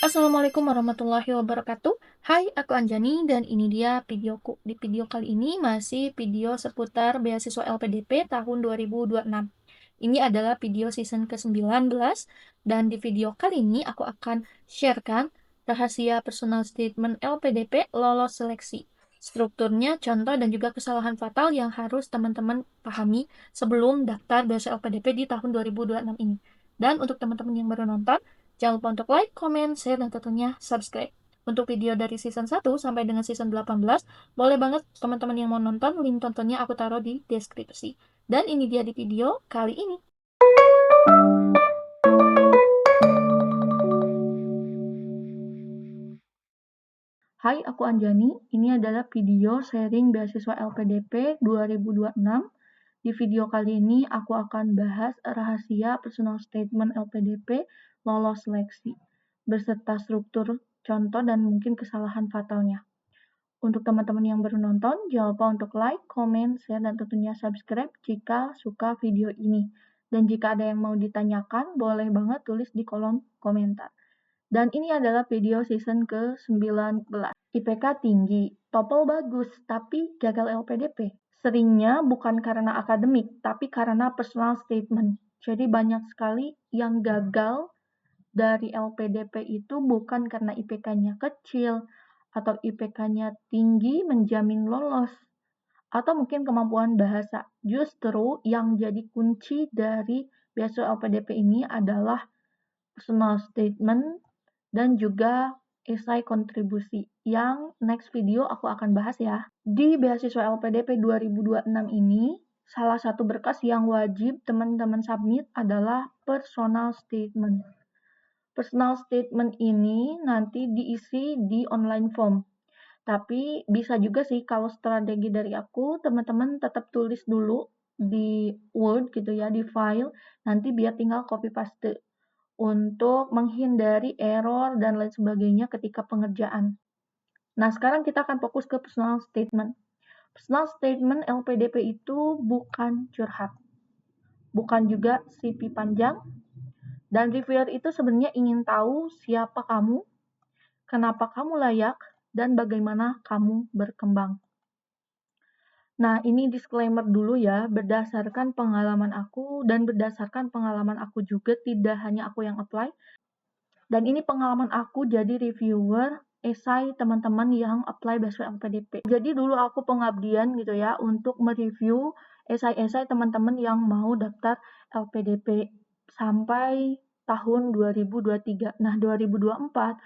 Assalamualaikum warahmatullahi wabarakatuh. Hai, aku Anjani dan ini dia videoku. Di video kali ini masih video seputar beasiswa LPDP tahun 2026. Ini adalah video season ke-19 dan di video kali ini aku akan sharekan rahasia personal statement LPDP lolos seleksi. Strukturnya, contoh, dan juga kesalahan fatal yang harus teman-teman pahami sebelum daftar beasiswa LPDP di tahun 2026 ini. Dan untuk teman-teman yang baru nonton, jangan lupa untuk like, comment, share, dan tentunya subscribe. Untuk video dari season 1 sampai dengan season 18, boleh banget teman-teman yang mau nonton, link tontonnya aku taruh di deskripsi. Dan ini dia di video kali ini. Hai, aku Anjani. Ini adalah video sharing beasiswa LPDP 2026. Di video kali ini aku akan bahas rahasia personal statement LPDP lolos seleksi, beserta struktur, contoh, dan mungkin kesalahan fatalnya. Untuk teman-teman yang baru nonton, jangan lupa untuk like, comment, share, dan tentunya subscribe jika suka video ini. Dan jika ada yang mau ditanyakan, boleh banget tulis di kolom komentar. Dan ini adalah video season ke-19. IPK tinggi, TOEFL bagus, tapi gagal LPDP. Seringnya bukan karena akademik, tapi karena personal statement. Jadi banyak sekali yang gagal dari LPDP itu bukan karena IPK-nya kecil atau IPK-nya tinggi menjamin lolos, atau mungkin kemampuan bahasa. Justru yang jadi kunci dari beasiswa LPDP ini adalah personal statement dan juga esai kontribusi yang next video aku akan bahas ya. Di beasiswa LPDP 2026 ini, salah satu berkas yang wajib teman-teman submit adalah personal statement. Personal statement ini nanti diisi di online form. Tapi bisa juga sih kalau strategi dari aku, teman-teman tetap tulis dulu di Word gitu ya, di file, nanti biar tinggal copy paste untuk menghindari error dan lain sebagainya ketika pengerjaan. Nah, sekarang kita akan fokus ke personal statement. Personal statement LPDP itu bukan curhat, bukan juga CV panjang, dan reviewer itu sebenarnya ingin tahu siapa kamu, kenapa kamu layak, dan bagaimana kamu berkembang. Nah, ini disclaimer dulu ya, berdasarkan pengalaman aku dan berdasarkan pengalaman aku juga, tidak hanya aku yang apply. Dan ini pengalaman aku jadi reviewer esai teman-teman yang apply beasiswa LPDP. Jadi dulu aku pengabdian gitu ya untuk mereview esai-esai teman-teman yang mau daftar LPDP sampai tahun 2023. Nah, 2024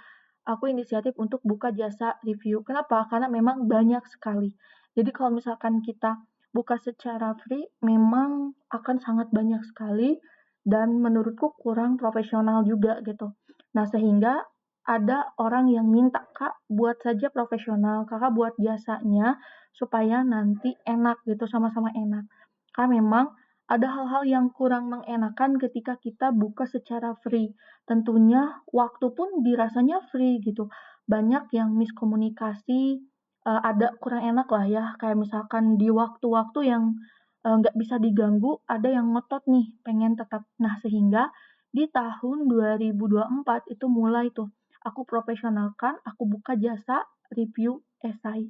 aku inisiatif untuk buka jasa review. Kenapa? Karena memang banyak sekali. Jadi kalau misalkan kita buka secara free, memang akan sangat banyak sekali dan menurutku kurang profesional juga gitu. Nah, sehingga ada orang yang minta, Kak, buat saja profesional, Kakak buat jasanya supaya nanti enak gitu, sama-sama enak. Karena memang ada hal-hal yang kurang mengenakan ketika kita buka secara free. Tentunya waktu pun dirasanya free gitu. Banyak yang miskomunikasi, ada kurang enak lah ya, kayak misalkan di waktu-waktu yang nggak bisa diganggu, ada yang ngotot nih pengen tetap. Nah, sehingga di tahun 2024 itu mulai tuh aku profesionalkan, aku buka jasa review esai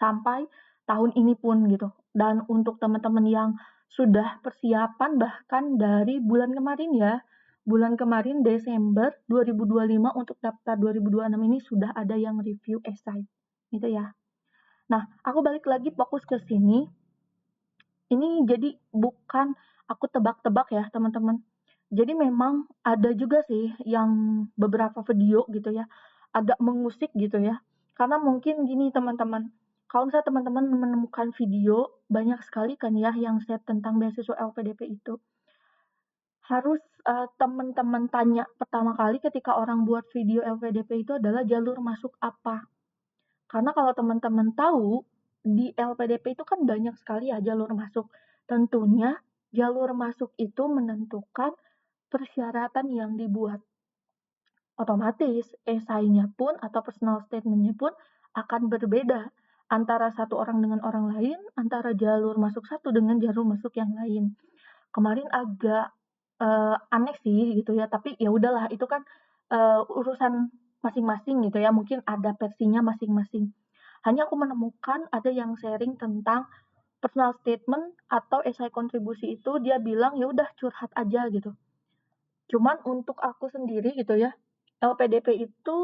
sampai tahun ini pun gitu. Dan untuk teman-teman yang sudah persiapan bahkan dari bulan kemarin ya, bulan kemarin Desember 2025 untuk daftar 2026 ini sudah ada yang review esai gitu ya. Nah, aku balik lagi fokus ke sini. Ini jadi bukan aku tebak-tebak ya teman-teman. Jadi memang ada juga sih yang beberapa video gitu ya, agak mengusik gitu ya. Karena mungkin gini teman-teman, kalau misalnya teman-teman menemukan video, banyak sekali kan ya yang share tentang beasiswa LPDP itu. Harus teman-teman tanya pertama kali ketika orang buat video LPDP itu adalah jalur masuk apa. Karena kalau teman-teman tahu, di LPDP itu kan banyak sekali ya jalur masuk. Tentunya jalur masuk itu menentukan persyaratan yang dibuat. Otomatis esainya pun atau personal statement-nya pun akan berbeda antara satu orang dengan orang lain, antara jalur masuk satu dengan jalur masuk yang lain. Kemarin agak aneh sih gitu ya, tapi ya udahlah itu kan urusan masing-masing gitu ya, mungkin ada versinya masing-masing. Hanya aku menemukan ada yang sharing tentang personal statement atau esai kontribusi itu dia bilang, "Ya udah curhat aja," gitu. Cuman untuk aku sendiri gitu ya, LPDP itu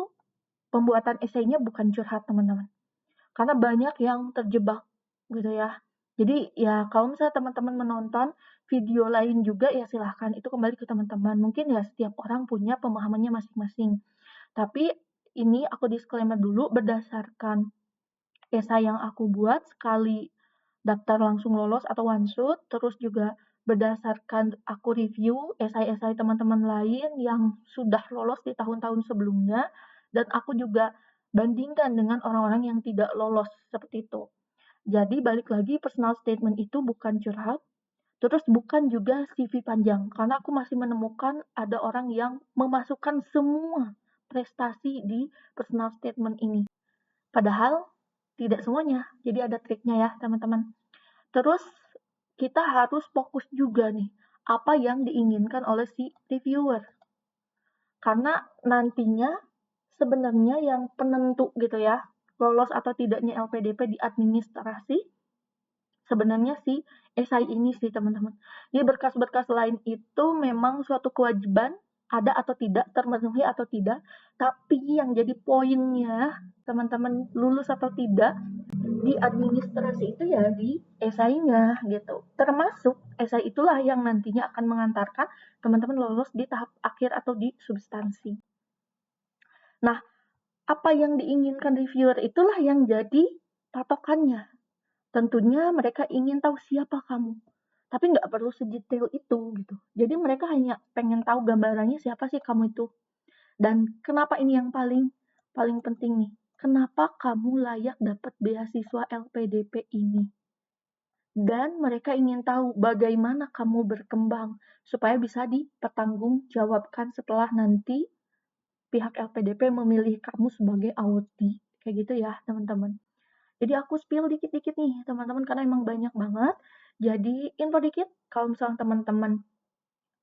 pembuatan esainya bukan curhat, teman-teman. Karena banyak yang terjebak gitu ya. Jadi ya kalau misalnya teman-teman menonton video lain juga ya silahkan, itu kembali ke teman-teman. Mungkin ya setiap orang punya pemahamannya masing-masing. Tapi ini aku disclaimer dulu berdasarkan esai yang aku buat sekali daftar langsung lolos atau one-shot, terus juga berdasarkan aku review esai-esai teman-teman lain yang sudah lolos di tahun-tahun sebelumnya, dan aku juga bandingkan dengan orang-orang yang tidak lolos, seperti itu. Jadi balik lagi, personal statement itu bukan curhat, terus bukan juga CV panjang, karena aku masih menemukan ada orang yang memasukkan semua prestasi di personal statement ini. Padahal tidak semuanya, jadi ada triknya ya teman-teman. Terus kita harus fokus juga nih, apa yang diinginkan oleh si reviewer. Karena nantinya sebenarnya yang penentu gitu ya, lolos atau tidaknya LPDP di administrasi, sebenarnya si esai ini sih teman-teman. Jadi berkas-berkas lain itu memang suatu kewajiban, ada atau tidak, termenuhi atau tidak, tapi yang jadi poinnya teman-teman lulus atau tidak di administrasi itu ya di esainya gitu. Termasuk esai itulah yang nantinya akan mengantarkan teman-teman lolos di tahap akhir atau di substansi. Nah, apa yang diinginkan reviewer itulah yang jadi patokannya. Tentunya mereka ingin tahu siapa kamu, tapi nggak perlu sedetail itu gitu. Jadi mereka hanya pengen tahu gambarannya siapa sih kamu itu. Dan kenapa ini yang paling paling penting nih? Kenapa kamu layak dapat beasiswa LPDP ini? Dan mereka ingin tahu bagaimana kamu berkembang supaya bisa dipertanggungjawabkan setelah nanti pihak LPDP memilih kamu sebagai awardee. Kayak gitu ya, teman-teman. Jadi aku spill dikit-dikit nih, teman-teman, karena emang banyak banget. Jadi info dikit, kalau misalnya teman-teman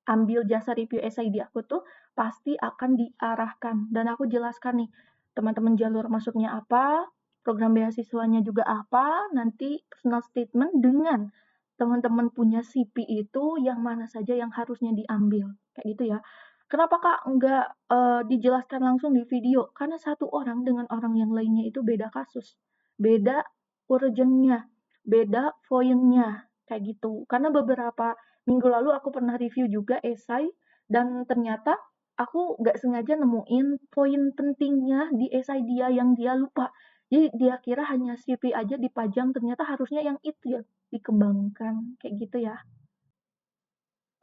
ambil jasa review essay di aku tuh pasti akan diarahkan, dan aku jelaskan nih teman-teman jalur masuknya apa, program beasiswanya juga apa, nanti personal statement dengan teman-teman punya CV itu yang mana saja yang harusnya diambil, kayak gitu ya. Kenapa Kak nggak dijelaskan langsung di video? Karena satu orang dengan orang yang lainnya itu beda kasus, beda urgennya, beda poinnya, kayak gitu. Karena beberapa minggu lalu aku pernah review juga esai, dan ternyata aku nggak sengaja nemuin poin pentingnya di esai dia yang dia lupa. Jadi dia kira hanya CV aja dipajang, ternyata harusnya yang itu ya dikembangkan, kayak gitu ya.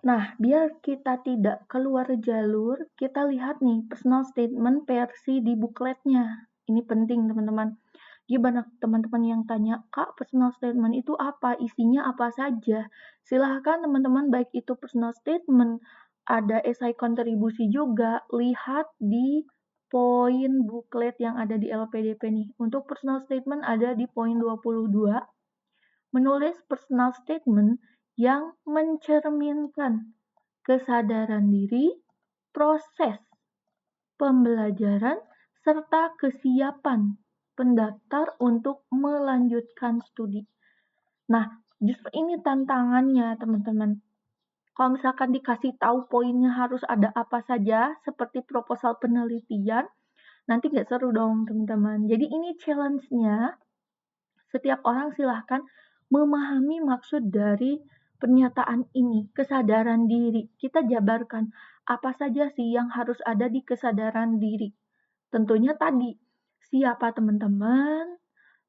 Nah, biar kita tidak keluar jalur, kita lihat nih personal statement versi di bukletnya. Ini penting teman-teman. Jadi banyak teman-teman yang tanya, Kak, personal statement itu apa? Isinya apa saja? Silahkan teman-teman, baik itu personal statement, ada esai kontribusi juga, lihat di poin buklet yang ada di LPDP nih. Untuk personal statement ada di poin 22, menulis personal statement yang mencerminkan kesadaran diri, proses pembelajaran, serta kesiapan pendaftar untuk melanjutkan studi. Nah, justru ini tantangannya, teman-teman. Kalau misalkan dikasih tahu poinnya harus ada apa saja, seperti proposal penelitian, nanti nggak seru dong, teman-teman. Jadi ini challenge-nya, setiap orang silahkan memahami maksud dari pernyataan ini, kesadaran diri. Kita jabarkan, apa saja sih yang harus ada di kesadaran diri. Tentunya tadi, siapa teman-teman,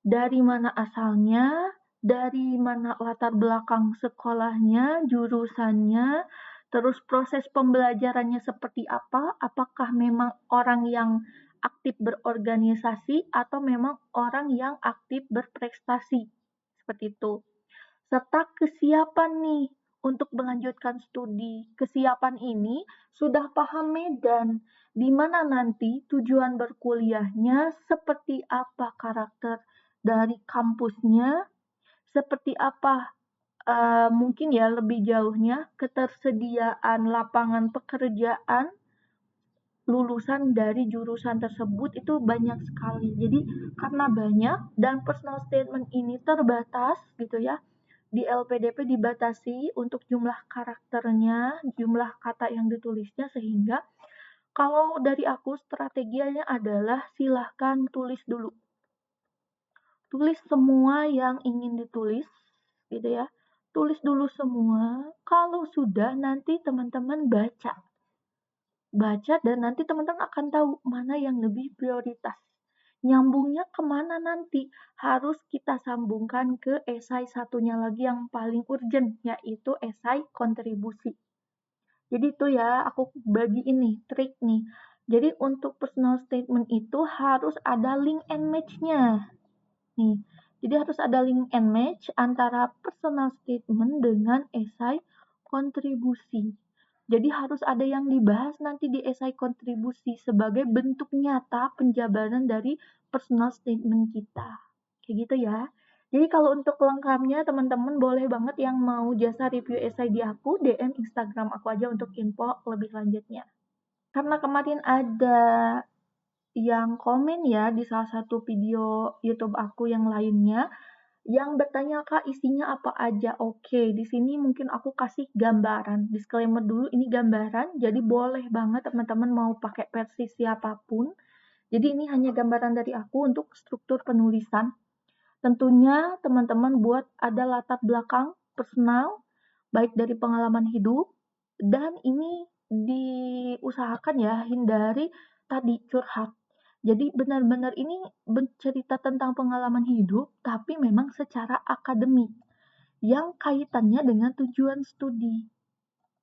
dari mana asalnya, dari mana latar belakang sekolahnya, jurusannya, terus proses pembelajarannya seperti apa, apakah memang orang yang aktif berorganisasi atau memang orang yang aktif berprestasi, seperti itu. Serta kesiapan nih untuk melanjutkan studi. Kesiapan ini sudah paham medan, di mana nanti tujuan berkuliahnya, seperti apa karakter dari kampusnya, seperti apa mungkin ya lebih jauhnya ketersediaan lapangan pekerjaan, lulusan dari jurusan tersebut itu banyak sekali. Jadi karena banyak dan personal statement ini terbatas gitu ya, di LPDP dibatasi untuk jumlah karakternya, jumlah kata yang ditulisnya, sehingga kalau dari aku strateginya adalah silahkan tulis dulu. Tulis semua yang ingin ditulis gitu ya. Tulis dulu semua. Kalau sudah nanti teman-teman baca. Baca dan nanti teman-teman akan tahu mana yang lebih prioritas. Nyambungnya kemana nanti? Harus kita sambungkan ke esai satunya lagi yang paling urgent, yaitu esai kontribusi. Jadi itu ya, aku bagi ini trik nih. Jadi untuk personal statement itu harus ada link and match-nya. Nih, jadi harus ada link and match antara personal statement dengan esai kontribusi. Jadi harus ada yang dibahas nanti di esai kontribusi sebagai bentuk nyata penjabaran dari personal statement kita. Kayak gitu ya. Jadi kalau untuk lengkapnya teman-teman boleh banget yang mau jasa review esai di aku, DM Instagram aku aja untuk info lebih lanjutnya. Karena kemarin ada yang komen ya di salah satu video YouTube aku yang lainnya, yang bertanya, Kak, isinya apa aja? Oke, di sini mungkin aku kasih gambaran. Disclaimer dulu, ini gambaran, jadi boleh banget teman-teman mau pakai versi siapapun. Jadi ini hanya gambaran dari aku untuk struktur penulisan. Tentunya teman-teman buat ada latar belakang personal, baik dari pengalaman hidup, dan ini diusahakan ya, hindari tadi curhat. Jadi benar-benar ini bercerita tentang pengalaman hidup, tapi memang secara akademik, yang kaitannya dengan tujuan studi.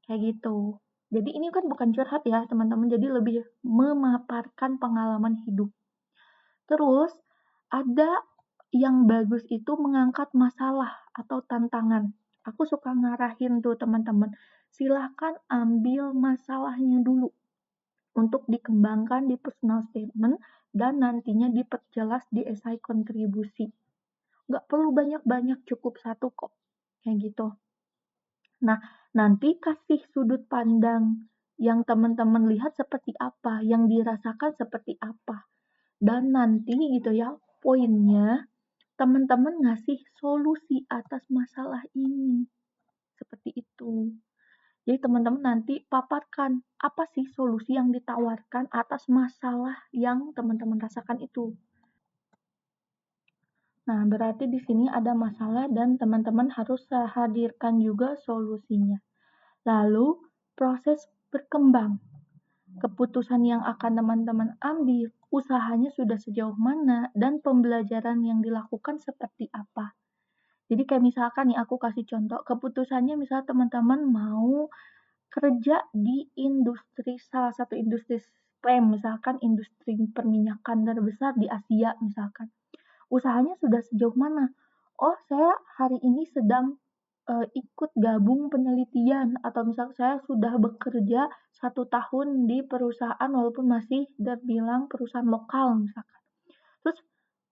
Kayak gitu. Jadi ini kan bukan curhat ya teman-teman, jadi lebih memaparkan pengalaman hidup. Terus ada yang bagus itu mengangkat masalah atau tantangan. Aku suka ngarahin tuh teman-teman, silahkan ambil masalahnya dulu untuk dikembangkan di personal statement dan nantinya diperjelas di esai kontribusi. Nggak perlu banyak-banyak, cukup satu kok. Kayak gitu. Nah, nanti kasih sudut pandang yang teman-teman lihat seperti apa, yang dirasakan seperti apa. Dan nanti gitu ya, poinnya teman-teman ngasih solusi atas masalah ini. Seperti itu. Jadi teman-teman nanti paparkan apa sih solusi yang ditawarkan atas masalah yang teman-teman rasakan itu. Nah, berarti di sini ada masalah dan teman-teman harus hadirkan juga solusinya. Lalu, proses berkembang. Keputusan yang akan teman-teman ambil, usahanya sudah sejauh mana, dan pembelajaran yang dilakukan seperti apa. Jadi kayak misalkan nih aku kasih contoh, keputusannya misal teman-teman mau kerja di industri, salah satu industri STEM, misalkan industri perminyakan terbesar di Asia misalkan. Usahanya sudah sejauh mana? Oh, saya hari ini sedang ikut gabung penelitian, atau misal saya sudah bekerja 1 tahun di perusahaan walaupun masih terbilang perusahaan lokal misalkan. Terus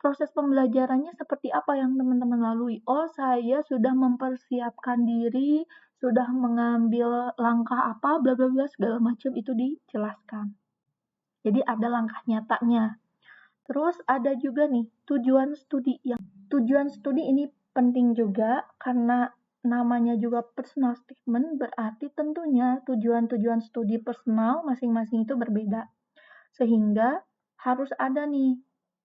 proses pembelajarannya seperti apa yang teman-teman lalui? Oh, saya sudah mempersiapkan diri, sudah mengambil langkah apa, bla bla bla segala macam itu dijelaskan. Jadi ada langkah nyatanya. Terus ada juga nih tujuan studi. Yang tujuan studi ini penting juga karena namanya juga personal statement, berarti tentunya tujuan-tujuan studi personal masing-masing itu berbeda. Sehingga harus ada nih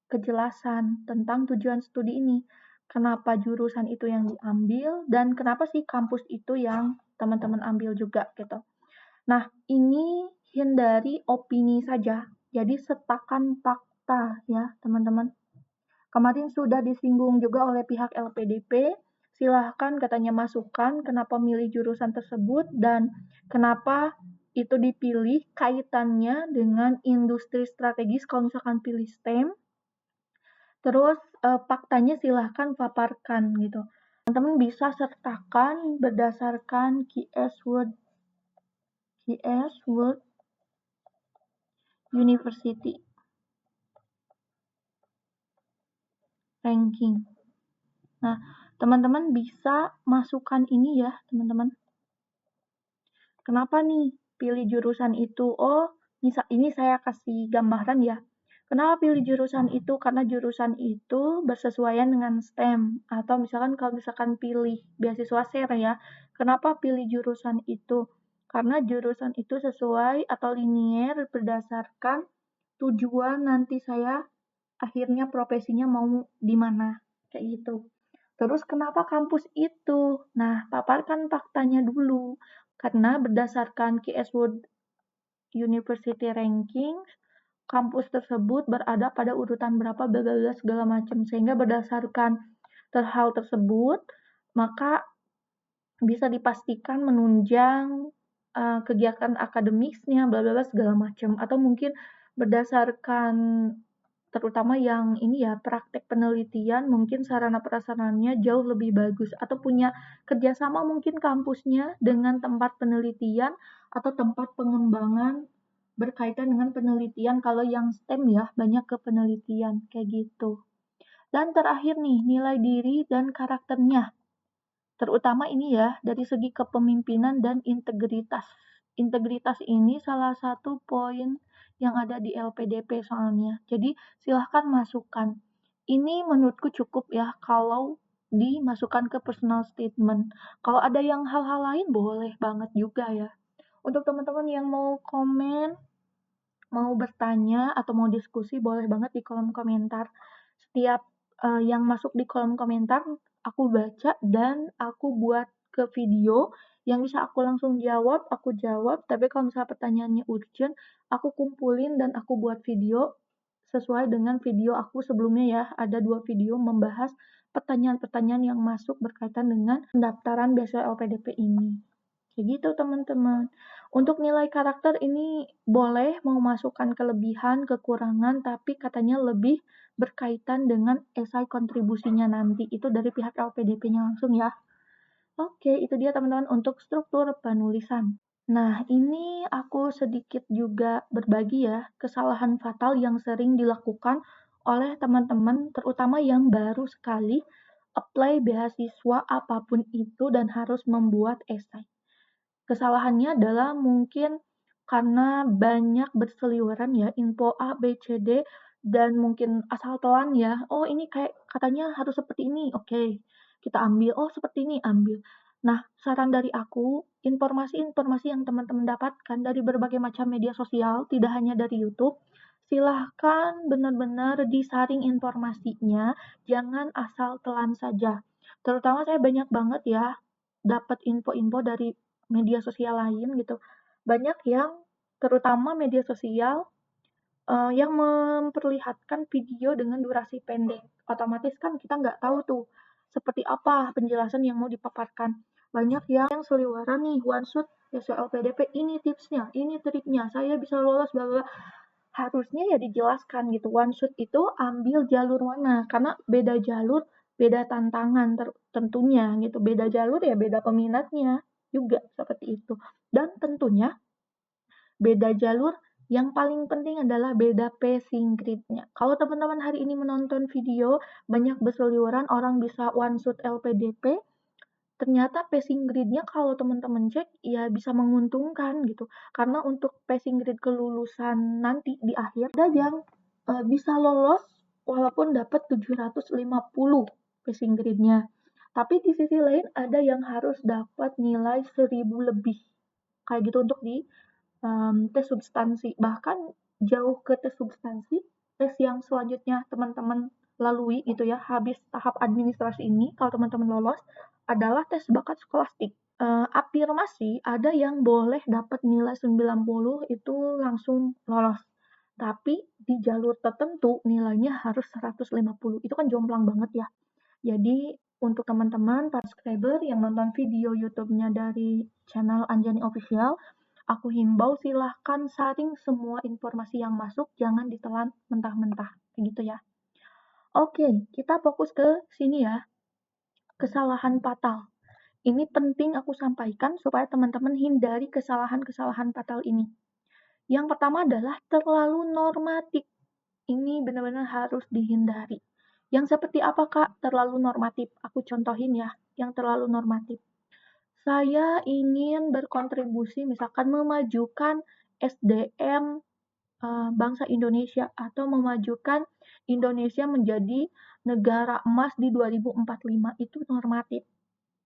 kejelasan tentang tujuan studi ini. Kenapa jurusan itu yang diambil dan kenapa sih kampus itu yang teman-teman ambil juga gitu. Nah, ini hindari opini saja. Jadi setakan fakta ya, teman-teman. Kemarin sudah disinggung juga oleh pihak LPDP. Silahkan katanya masukan kenapa milih jurusan tersebut dan kenapa itu dipilih kaitannya dengan industri strategis kalau misalkan pilih STEM. Terus faktanya silahkan paparkan gitu. Teman-teman bisa sertakan berdasarkan keyword university ranking. Nah, teman-teman bisa masukkan ini ya, teman-teman. Kenapa nih pilih jurusan itu? Oh, Ini saya kasih gambaran ya. Kenapa pilih jurusan itu? Karena jurusan itu bersesuaian dengan STEM. Atau kalau misalkan pilih beasiswa SER ya. Kenapa pilih jurusan itu? Karena jurusan itu sesuai atau linier berdasarkan tujuan nanti saya akhirnya profesinya mau di mana. Kayak gitu. Terus kenapa kampus itu? Nah, paparkan faktanya dulu. Karena berdasarkan KS University Ranking, kampus tersebut berada pada urutan berapa, bla bla bla segala macam. Sehingga berdasarkan hal tersebut, maka bisa dipastikan menunjang kegiatan akademisnya, bla bla bla segala macam. Atau mungkin berdasarkan terutama yang ini ya, praktek penelitian, mungkin sarana prasarannya jauh lebih bagus atau punya kerjasama mungkin kampusnya dengan tempat penelitian atau tempat pengembangan berkaitan dengan penelitian. Kalau yang STEM ya, banyak ke penelitian, kayak gitu. Dan terakhir nih, nilai diri dan karakternya. Terutama ini ya, dari segi kepemimpinan dan integritas. Integritas ini salah satu poin yang ada di LPDP soalnya. Jadi silahkan masukkan. Ini menurutku cukup ya kalau dimasukkan ke personal statement. Kalau ada yang hal-hal lain boleh banget juga ya. Untuk teman-teman yang mau komen, mau bertanya atau mau diskusi, boleh banget di kolom komentar. Setiap yang masuk di kolom komentar aku baca dan aku buat ke video yang bisa aku langsung jawab, aku jawab. Tapi kalau misalnya pertanyaannya urgent, aku kumpulin dan aku buat video sesuai dengan video aku sebelumnya ya. Ada 2 video membahas pertanyaan-pertanyaan yang masuk berkaitan dengan pendaftaran beasiswa LPDP ini. Kayak gitu teman-teman. Untuk nilai karakter ini boleh mau masukkan kelebihan, kekurangan, tapi katanya lebih berkaitan dengan esai kontribusinya nanti. Itu dari pihak LPDP-nya langsung ya. Oke, itu dia teman-teman untuk struktur penulisan. Nah, ini aku sedikit juga berbagi ya, kesalahan fatal yang sering dilakukan oleh teman-teman, terutama yang baru sekali apply beasiswa apapun itu dan harus membuat esai. Kesalahannya adalah mungkin karena banyak berseliweran ya info A, B, C, D dan mungkin asal telan ya. Oh, ini kayak katanya harus seperti ini. Oke, kita ambil. Oh, seperti ini, ambil. Nah, saran dari aku, informasi-informasi yang teman-teman dapatkan dari berbagai macam media sosial, tidak hanya dari YouTube, silahkan benar-benar disaring informasinya, jangan asal telan saja. Terutama saya banyak banget ya dapat info-info dari media sosial lain gitu. Banyak yang terutama media sosial yang memperlihatkan video dengan durasi pendek. Otomatis kan kita nggak tahu tuh seperti apa penjelasan yang mau dipaparkan. Banyak yang seliweran nih, one shot soal PDP, ini tipsnya, ini triknya, saya bisa lolos, bla bla. Harusnya ya dijelaskan gitu, one shot itu ambil jalur mana, karena beda jalur, beda tantangan tentunya gitu, beda jalur ya beda peminatnya juga seperti itu. Dan tentunya beda jalur yang paling penting adalah beda passing grade-nya. Kalau teman-teman hari ini menonton video, banyak berseliweran orang bisa one shot LPDP, ternyata passing grade-nya kalau teman-teman cek ya bisa menguntungkan gitu. Karena untuk passing grade kelulusan nanti di akhir ada yang bisa lolos walaupun dapat 750 passing grade-nya. Tapi di sisi lain ada yang harus dapat nilai 1000 lebih. Kayak gitu untuk di tes substansi. Bahkan jauh ke tes substansi, tes yang selanjutnya teman-teman lalui gitu ya, habis tahap administrasi ini, kalau teman-teman lolos, adalah tes bakat skolastik. Afirmasi ada yang boleh dapat nilai 90 itu langsung lolos. Tapi di jalur tertentu nilainya harus 150. Itu kan jomplang banget ya. Jadi untuk teman-teman para subscriber yang nonton video YouTube-nya dari channel Anjani Official, aku himbau silahkan saring semua informasi yang masuk, jangan ditelan mentah-mentah. Begitu ya. Oke, kita fokus ke sini ya. Kesalahan fatal. Ini penting aku sampaikan supaya teman-teman hindari kesalahan-kesalahan fatal ini. Yang pertama adalah terlalu normatif. Ini benar-benar harus dihindari. Yang seperti apa, Kak? Terlalu normatif. Aku contohin ya, yang terlalu normatif. Saya ingin berkontribusi misalkan memajukan SDM bangsa Indonesia atau memajukan Indonesia menjadi negara emas di 2045 itu normatif.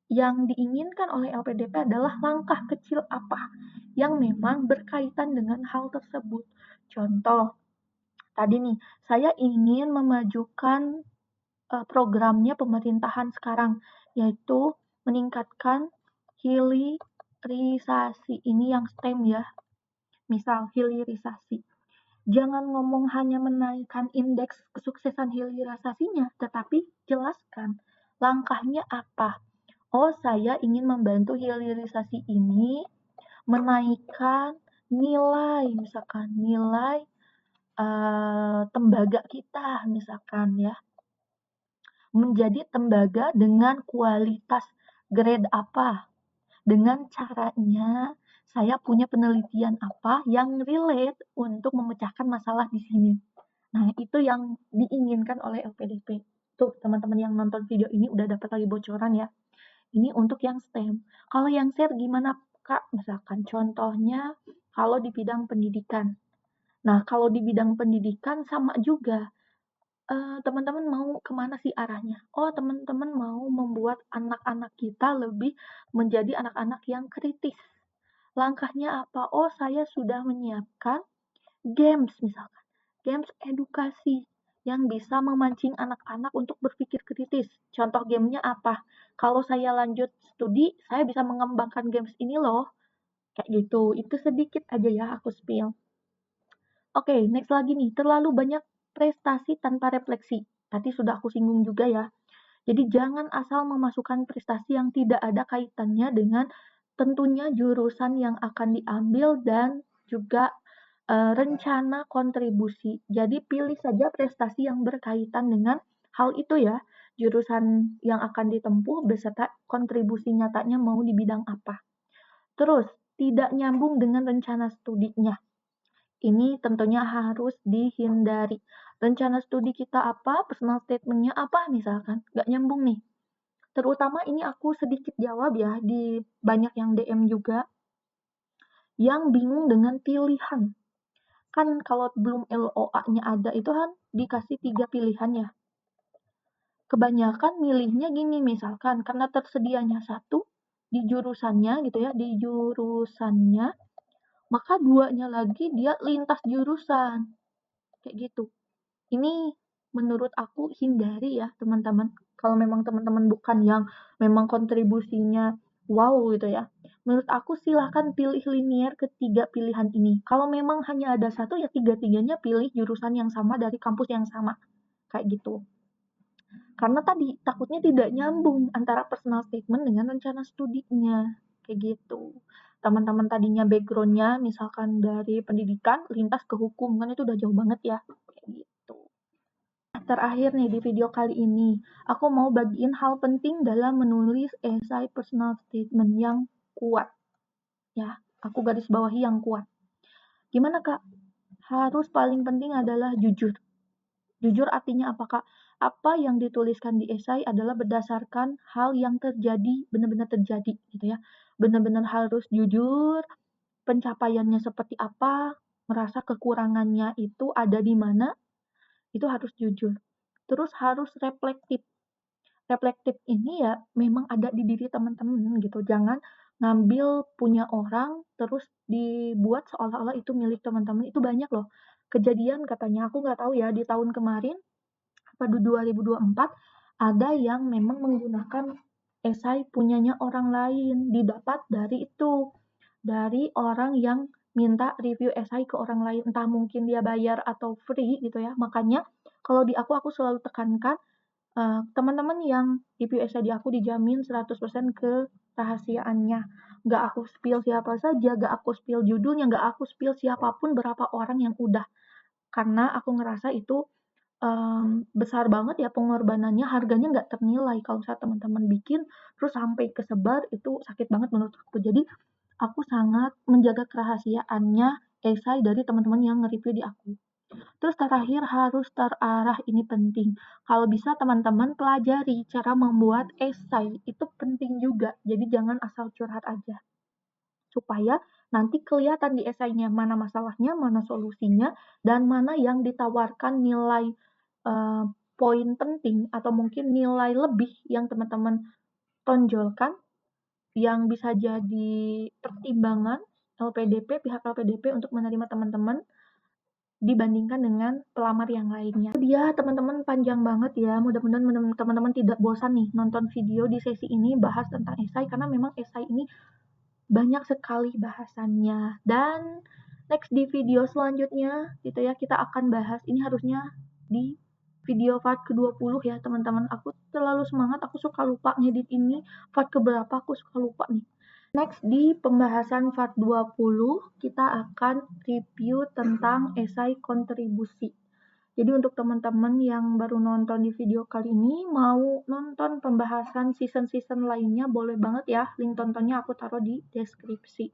Yang diinginkan oleh LPDP adalah langkah kecil apa yang memang berkaitan dengan hal tersebut. Contoh, tadi nih, saya ingin memajukan programnya pemerintahan sekarang, yaitu meningkatkan hilirisasi. Ini yang STEM ya, misal hilirisasi. Jangan ngomong hanya menaikkan indeks kesuksesan hilirisasinya, tetapi jelaskan langkahnya apa. Oh, saya ingin membantu hilirisasi ini menaikkan nilai, misalkan nilai tembaga kita, misalkan ya, menjadi tembaga dengan kualitas grade apa. Dengan caranya saya punya penelitian apa yang relate untuk memecahkan masalah di sini. Nah, itu yang diinginkan oleh LPDP. Tuh, teman-teman yang nonton video ini udah dapat lagi bocoran ya. Ini untuk yang STEM. Kalau yang SER gimana, Kak? Misalkan contohnya kalau di bidang pendidikan. Nah, kalau di bidang pendidikan sama juga. Teman-teman mau kemana sih arahnya? Oh, teman-teman mau membuat anak-anak kita lebih menjadi anak-anak yang kritis. Langkahnya apa? Oh, saya sudah menyiapkan games misalkan. Games edukasi yang bisa memancing anak-anak untuk berpikir kritis. Contoh gamenya apa? Kalau saya lanjut studi, saya bisa mengembangkan games ini loh. Kayak gitu. Itu sedikit aja ya aku spill. Oke, next lagi nih. Terlalu banyak prestasi tanpa refleksi. Tadi sudah aku singgung juga ya. Jadi jangan asal memasukkan prestasi yang tidak ada kaitannya dengan tentunya jurusan yang akan diambil dan juga rencana kontribusi. Jadi pilih saja prestasi yang berkaitan dengan hal itu ya, jurusan yang akan ditempuh beserta kontribusi nyatanya mau di bidang apa. Terus, tidak nyambung dengan rencana studinya. Ini tentunya harus dihindari. Rencana studi kita apa, personal statement-nya apa misalkan, nggak nyambung nih. Terutama ini aku sedikit jawab ya, di banyak yang DM juga, yang bingung dengan pilihan. Kan kalau belum LOA-nya ada itu kan dikasih 3 pilihan ya. Kebanyakan milihnya gini misalkan, karena tersedianya satu di jurusannya gitu ya, di jurusannya, maka 2-nya lagi dia lintas jurusan. Kayak gitu. Ini menurut aku hindari ya teman-teman. Kalau memang teman-teman bukan yang memang kontribusinya wow gitu ya. Menurut aku silahkan pilih linear ketiga pilihan ini. Kalau memang hanya ada satu ya tiga-tiganya pilih jurusan yang sama dari kampus yang sama. Kayak gitu. Karena tadi takutnya tidak nyambung antara personal statement dengan rencana studinya. Kayak gitu. Teman-teman tadinya backgroundnya misalkan dari pendidikan lintas ke hukum kan itu udah jauh banget ya. Kayak gitu. Terakhir nih di video kali ini, aku mau bagiin hal penting dalam menulis esai personal statement yang kuat. Ya, aku garis bawahi yang kuat. Gimana Kak? Harus paling penting adalah jujur. Jujur artinya apa Kak? Apa yang dituliskan di esai adalah berdasarkan hal yang terjadi, benar-benar terjadi gitu ya. Benar-benar harus jujur, pencapaiannya seperti apa, merasa kekurangannya itu ada di mana, itu harus jujur. Terus harus reflektif. Reflektif ini ya memang ada di diri teman-teman gitu. Jangan ngambil punya orang terus dibuat seolah-olah itu milik teman-teman. Itu banyak loh kejadian katanya. Aku nggak tahu ya di tahun kemarin pada 2024 ada yang memang menggunakan esai punyanya orang lain didapat dari itu dari orang yang minta review esai ke orang lain entah mungkin dia bayar atau free gitu ya. Makanya kalau di aku selalu tekankan teman-teman yang review esai di aku dijamin 100% kerahasiaannya. Nggak aku spill siapa saja, nggak aku spill judulnya, nggak aku spill siapapun berapa orang yang udah. Karena aku ngerasa itu besar banget ya pengorbanannya, harganya nggak ternilai. Kalau misalnya teman-teman bikin, terus sampai kesebar, itu sakit banget menurut aku. Jadi, aku sangat menjaga kerahasiaannya esai dari teman-teman yang nge-review di aku. Terus terakhir harus terarah, ini penting. Kalau bisa teman-teman pelajari cara membuat esai, itu penting juga. Jadi jangan asal curhat aja. supaya nanti kelihatan di esainya mana masalahnya, mana solusinya, dan mana yang ditawarkan nilai poin penting atau mungkin nilai lebih yang teman-teman tonjolkan yang bisa jadi pertimbangan pihak LPDP untuk menerima teman-teman dibandingkan dengan pelamar yang lainnya. Itu dia teman-teman, panjang banget ya. Mudah-mudahan teman-teman tidak bosan nih nonton video di sesi ini bahas tentang esai, karena memang esai ini banyak sekali bahasannya. Dan next di video selanjutnya gitu ya, kita akan bahas, ini harusnya di video part ke-20 ya teman-teman. Aku terlalu semangat, aku suka lupa ngedit ini. Part keberapa aku suka lupa nih. Next di pembahasan part 20 kita akan review tentang esai kontribusi. Jadi untuk teman-teman yang baru nonton di video kali ini, mau nonton pembahasan season-season lainnya, boleh banget ya, link tontonnya aku taruh di deskripsi.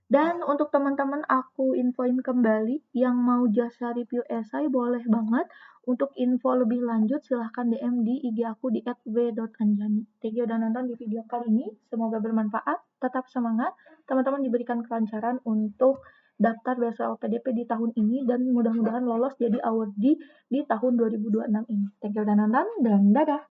Dan untuk teman-teman aku infoin kembali, yang mau jasa review esai boleh banget. Untuk info lebih lanjut silahkan DM di IG aku di @w.anjani. Thank you udah nonton di video kali ini, semoga bermanfaat, tetap semangat, teman-teman diberikan kelancaran untuk daftar beasiswa LPDP di tahun ini, dan mudah-mudahan lolos jadi awardee di tahun 2026 ini. Thank you udah nonton, dan dadah!